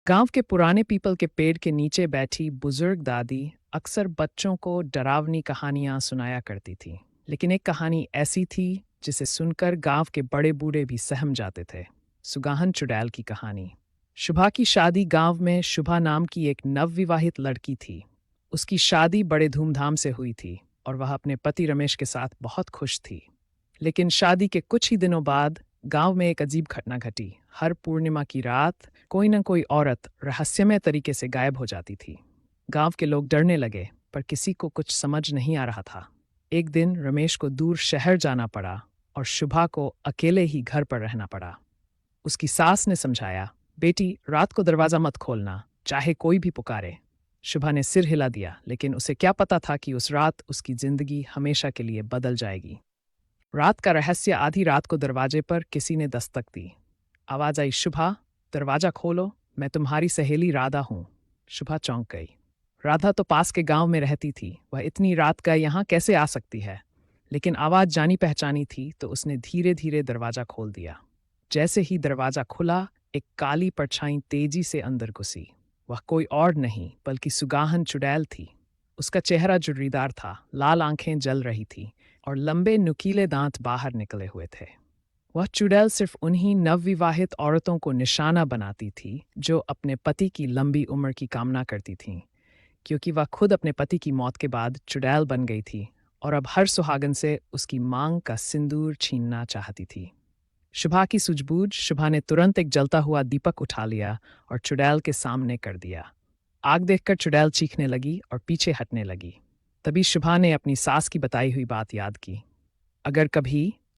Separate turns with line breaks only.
गांव के पुराने पीपल के पेड़ के नीचे बैठी बुजुर्ग दादी अक्सर बच्चों को डरावनी कहानियां सुनाया करती थी। लेकिन एक कहानी ऐसी थी जिसे सुनकर गांव के बड़े बूढ़े भी सहम जाते थे। सुगाहन चुड़ैल की कहानी। शुभा की शादी गांव में शुभा नाम की एक नवविवाहित लड़की थी। उसकी शादी बड़े धूमधाम से हुई थी और वह अपने पति रमेश के साथ बहुत खुश थी। लेकिन शादी के कुछ ही दिनों बाद गांव में एक अजीब घटना घटी। हर पूर्णिमा की रात कोई न कोई औरत रहस्यमय तरीके से गायब हो जाती थी। गांव के लोग डरने लगे, पर किसी को कुछ समझ नहीं आ रहा था। एक दिन रमेश को दूर शहर जाना पड़ा और शुभा को अकेले ही घर पर रहना पड़ा। उसकी सास ने समझाया, बेटी रात को दरवाजा मत खोलना, चाहे कोई भी पुकारे। शुभा ने सिर हिला दिया, लेकिन उसे क्या पता था कि उस रात उसकी जिंदगी हमेशा के लिए बदल जाएगी। रात का रहस्य। आधी रात को दरवाजे पर किसी ने दस्तक दी। आवाज आई, शुभा दरवाजा खोलो, मैं तुम्हारी सहेली राधा हूं। शुभा चौंक गई। राधा तो पास के गांव में रहती थी, वह इतनी रात का यहाँ कैसे आ सकती है? लेकिन आवाज जानी पहचानी थी, तो उसने धीरे धीरे दरवाजा खोल दिया। जैसे ही दरवाजा खुला, एक काली परछाई तेजी से अंदर घुसी। वह कोई और नहीं बल्कि सुगाहन चुड़ैल थी। उसका चेहरा जुर्रीदार था, लाल आंखें जल रही थी और लंबे नुकीले दांत बाहर निकले हुए थे। वह चुड़ैल सिर्फ उन्हीं नवविवाहित औरतों को निशाना बनाती थी जो अपने पति की लंबी उम्र की कामना करती थीं, क्योंकि वह खुद अपने पति की मौत के बाद चुड़ैल बन गई थी और अब हर सुहागन से उसकी मांग का सिंदूर छीनना चाहती थी। शुभा की सूझबूझ। शुभा ने तुरंत एक जलता हुआ दीपक उठा लिया और चुड़ैल के सामने कर दिया। आग देखकर चुड़ैल चीखने लगी और पीछे हटने लगी। तभी शुभा ने अपनी सास की बताई हुई बात याद की। अगर कभी